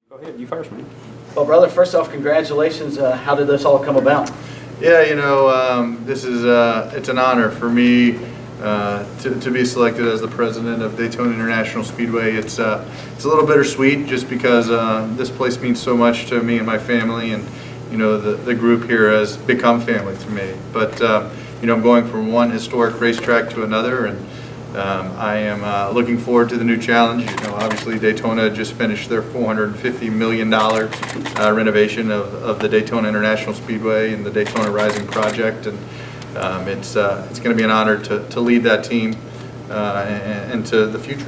Go ahead, you first, man. Well, brother, first off, congratulations. How did this all come about? Yeah, this is it's an honor for me to be selected as the president of Daytona International Speedway. It's a little bittersweet just because this place means so much to me and my family, and the group here has become family to me. But I'm going from one historic racetrack to another, and I am looking forward to the new challenge. Obviously Daytona just finished their $450 million renovation of the Daytona International Speedway and the Daytona Rising Project, and it's going to be an honor to lead that team into the future.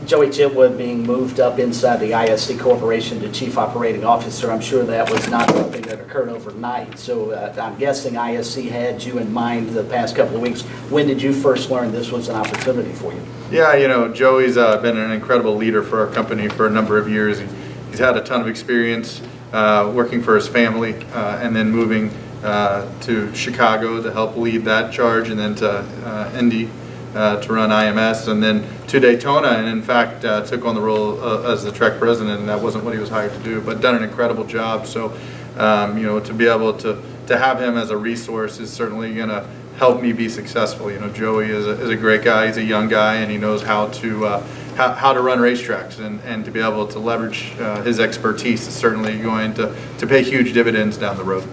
Joey Chitwood being moved up inside the ISC Corporation to Chief Operating Officer, I'm sure that was not something that occurred overnight. So I'm guessing ISC had you in mind the past couple of weeks. When did you first learn this was an opportunity for you? Yeah, Joey's been an incredible leader for our company for a number of years. He's had a ton of experience working for his family and then moving to Chicago to help lead that charge, and then to Indy to run IMS, and then to Daytona, and in fact took on the role as the track president, and that wasn't what he was hired to do, but done an incredible job. So to be able to have him as a resource is certainly going to help me be successful. Joey is a great guy. He's a young guy, and he knows how to run racetracks, and to be able to leverage his expertise is certainly going to pay huge dividends down the road.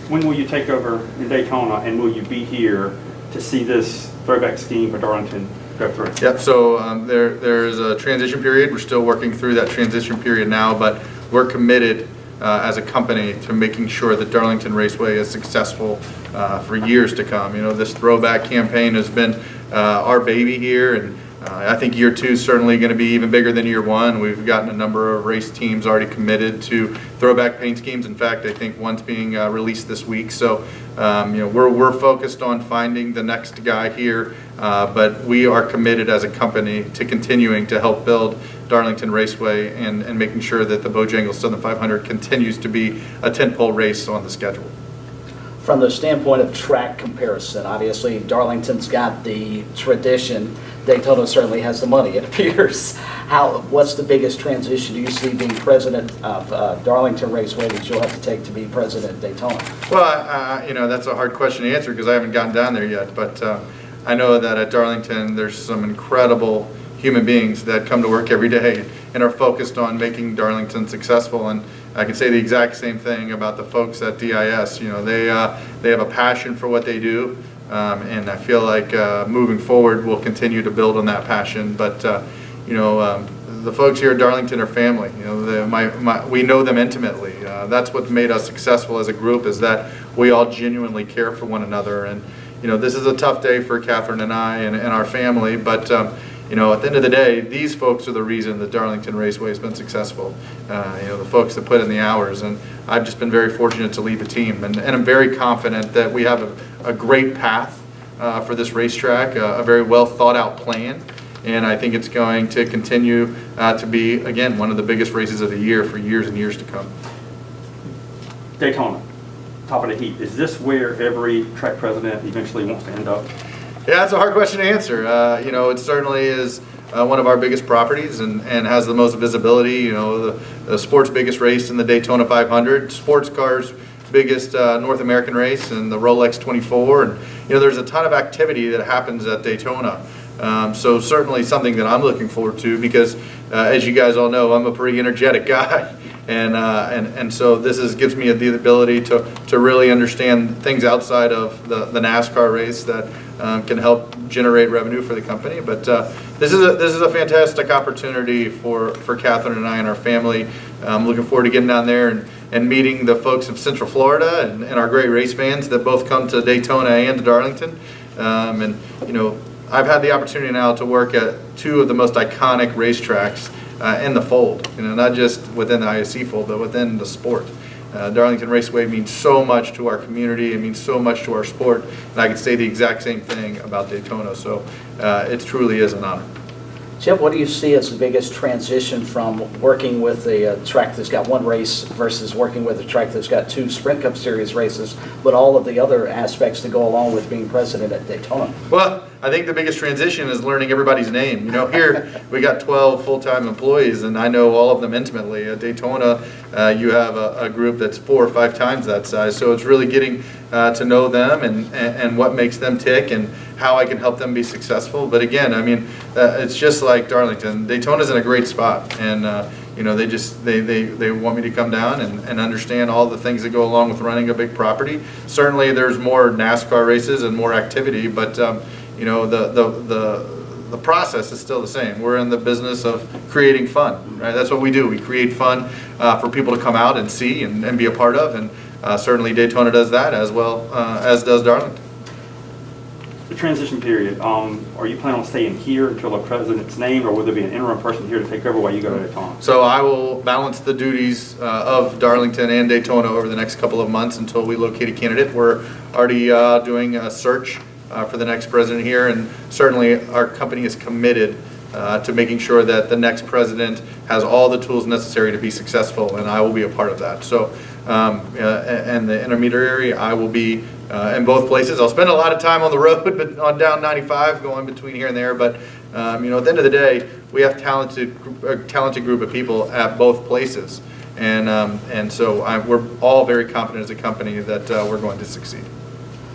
When will you take over in Daytona, and will you be here to see this throwback scheme for Darlington go through? Yep, so there is a transition period. We're still working through that transition period now, but we're committed as a company to making sure that Darlington Raceway is successful for years to come. This throwback campaign has been our baby here, and I think year two is certainly going to be even bigger than year one. We've gotten a number of race teams already committed to throwback paint schemes. In fact, I think one's being released this week. So we're focused on finding the next guy here, but we are committed as a company to continuing to help build Darlington Raceway and making sure that the Bojangles Southern 500 continues to be a tentpole race on the schedule. From the standpoint of track comparison, obviously Darlington's got the tradition. Daytona certainly has the money, it appears. What's the biggest transition do you see being president of Darlington Raceway that you'll have to take to be president of Daytona? Well, that's a hard question to answer because I haven't gotten down there yet. But I know that at Darlington there's some incredible human beings that come to work every day and are focused on making Darlington successful. And I can say the exact same thing about the folks at DIS. They have a passion for what they do. And I feel like moving forward we'll continue to build on that passion. But the folks here at Darlington are family. We know them intimately. That's what made us successful as a group, is that we all genuinely care for one another. And this is a tough day for Catherine and I and our family, but at the end of the day, these folks are the reason that Darlington Raceway has been successful. The folks that put in the hours, and I've just been very fortunate to lead the team, and I'm very confident that we have a great path for this racetrack, a very well thought out plan, and I think it's going to continue to be, again, one of the biggest races of the year for years and years to come. Daytona, top of the heap. Is this where every track president eventually wants to end up? Yeah, that's a hard question to answer. It certainly is one of our biggest properties and has the most visibility. The sport's biggest race in the Daytona 500, sports cars' biggest North American race, and the Rolex 24. And there's a ton of activity that happens at Daytona. So certainly something that I'm looking forward to because, as you guys all know, I'm a pretty energetic guy. And so this gives me the ability to really understand things outside of the NASCAR race that can help generate revenue for the company. But this is a fantastic opportunity for Catherine and I and our family. I'm looking forward to getting down there and meeting the folks of Central Florida and our great race fans that both come to Daytona and to Darlington. I've had the opportunity now to work at two of the most iconic racetracks in the fold, not just within the ISC fold, but within the sport. Darlington Raceway means so much to our community. It means so much to our sport, and I could say the exact same thing about Daytona. So it truly is an honor. Chip, what do you see as the biggest transition from working with a track that's got one race versus working with a track that's got two Sprint Cup Series races, but all of the other aspects that go along with being president at Daytona? Well, I think the biggest transition is learning everybody's name. You know, here we got 12 full-time employees, and I know all of them intimately. At Daytona, you have a group that's 4 or 5 times that size. So it's really getting to know them and what makes them tick and how I can help them be successful. But again, I mean, it's just like Darlington. Daytona's in a great spot, and you know, they want me to come down and understand all the things that go along with running a big property. Certainly, there's more NASCAR races and more activity, but you know, the process is still the same. We're in the business of creating fun, right? That's what we do. We create fun for people to come out and see and be a part of, and certainly Daytona does that as well as does Darlington. The transition period, are you planning on staying here until the president's named, or will there be an interim person here to take over while you go to Daytona? So I will balance the duties of Darlington and Daytona over the next couple of months until we locate a candidate. We're already doing a search for the next president here, and certainly our company is committed to making sure that the next president has all the tools necessary to be successful, and I will be a part of that. So, and the intermediary, I will be in both places. I'll spend a lot of time on the road, but on down 95, going between here and there. But you know, at the end of the day, we have a talented group of people at both places, and so we're all very confident as a company that we're going to succeed.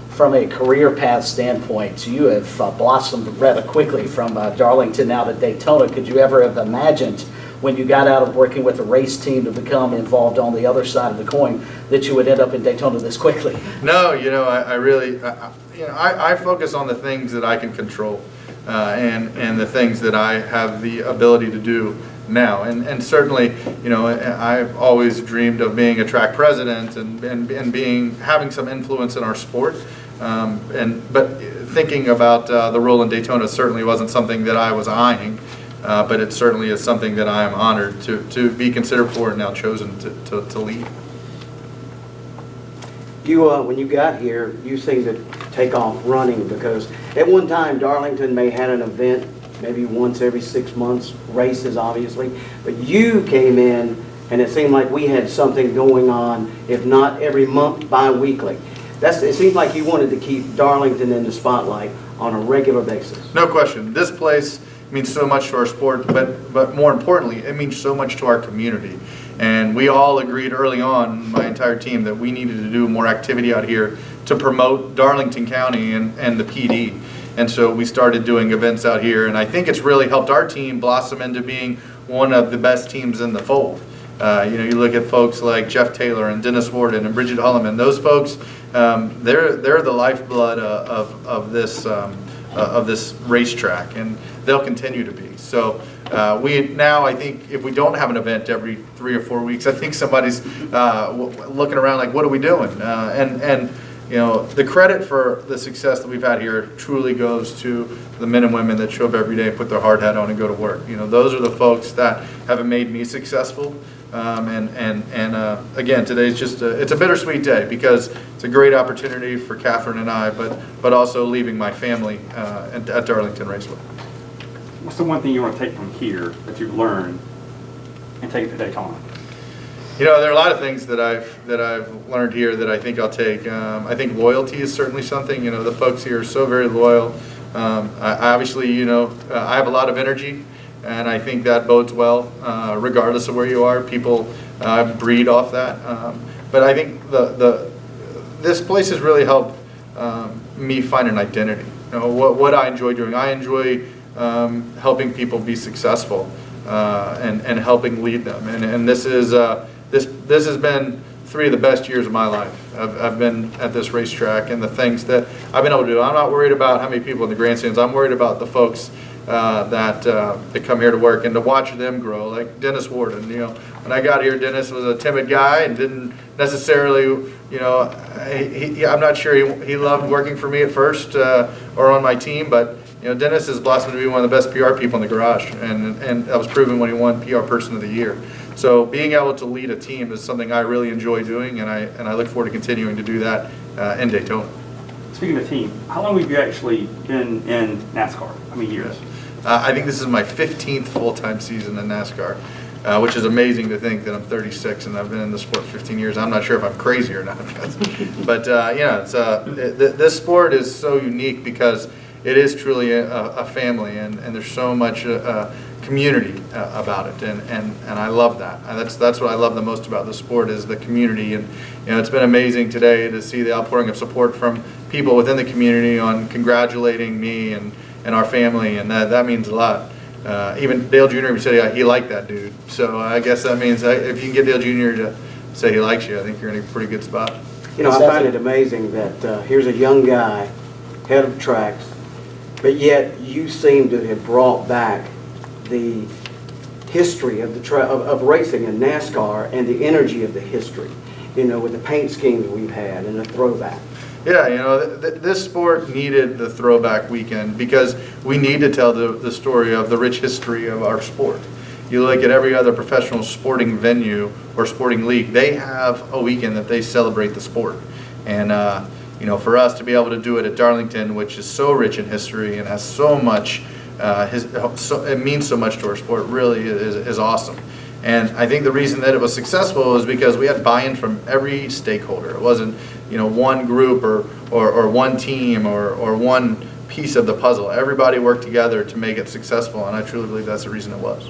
From a career path standpoint, you have blossomed rather quickly from Darlington now to Daytona. Could you ever have imagined, when you got out of working with a race team to become involved on the other side of the coin, that you would end up in Daytona this quickly? No, you know, I really, you know, I focus on the things that I can control, and the things that I have the ability to do now. And certainly, you know, I've always dreamed of being a track president and having some influence in our sport. But thinking about the role in Daytona certainly wasn't something that I was eyeing. But it certainly is something that I am honored to be considered for and now chosen to lead. When you got here, you seemed to take off running, because at one time Darlington may had an event maybe once every 6 months, races obviously, but you came in and it seemed like we had something going on, if not every month, bi-weekly. It seems like you wanted to keep Darlington in the spotlight on a regular basis. No question. This place means so much to our sport, but more importantly, it means so much to our community. And we all agreed early on, my entire team, that we needed to do more activity out here to promote Darlington County and the PD. And so we started doing events out here, and I think it's really helped our team blossom into being one of the best teams in the fold. You know, you look at folks like Jeff Taylor and Dennis Warden and Bridget Hulleman. Those folks, they're the lifeblood of this racetrack, and they'll continue to be. So I think if we don't have an event every 3 or 4 weeks, I think somebody's looking around like, what are we doing? And you know, the credit for the success that we've had here truly goes to the men and women that show up every day and put their hard hat on and go to work. You know, those are the folks that have made me successful. Again, today's just it's a bittersweet day, because it's a great opportunity for Catherine and I, but also leaving my family at Darlington Raceway. What's the one thing you want to take from here that you've learned and take it to Daytona? You know, there are a lot of things that I've learned here that I think I'll take. I think loyalty is certainly something. You know, the folks here are so very loyal. I obviously, you know, I have a lot of energy, and I think that bodes well, regardless of where you are. People breed off that. But I think this place has really helped me find an identity. You know, what I enjoy doing. I enjoy helping people be successful and helping lead them. And this has been 3 of the best years of my life. I've been at this racetrack, and the things that I've been able to do. I'm not worried about how many people in the grandstands. I'm worried about the folks that come here to work and to watch them grow. Like Dennis Warden, you know, when I got here, Dennis was a timid guy and didn't necessarily, you know, I'm not sure he loved working for me at first or on my team, but you know, Dennis has blossomed to be one of the best PR people in the garage, and that was proven when he won PR Person of the Year. So being able to lead a team is something I really enjoy doing, and I look forward to continuing to do that in Daytona. Speaking of team, how long have you actually been in NASCAR? How many years? I think this is my 15th full-time season in NASCAR, which is amazing to think that I'm 36 and I've been in the sport 15 years. I'm not sure if I'm crazy or not, but yeah, this sport is so unique because it is truly a family, and there's so much community about it, and I love that. And that's what I love the most about the sport is the community. And it's been amazing today to see the outpouring of support from people within the community on congratulating me and our family, and that means a lot. Even Dale Jr. said he liked that dude, so I guess that means if you can get Dale Jr. to say he likes you, I think you're in a pretty good spot. I find it amazing that here's a young guy, head of tracks, but yet you seem to have brought back the history of of racing in NASCAR and the energy of the history, with the paint schemes we've had and the throwback. Yeah, this sport needed the throwback weekend because we need to tell the story of the rich history of our sport. You look at every other professional sporting venue or sporting league, they have a weekend that they celebrate the sport. And, for us to be able to do it at Darlington, which is so rich in history and has so much, it means so much to our sport, really is awesome. And I think the reason that it was successful is because we had buy-in from every stakeholder. It wasn't, one group or one team or one piece of the puzzle. Everybody worked together to make it successful, and I truly believe that's the reason it was.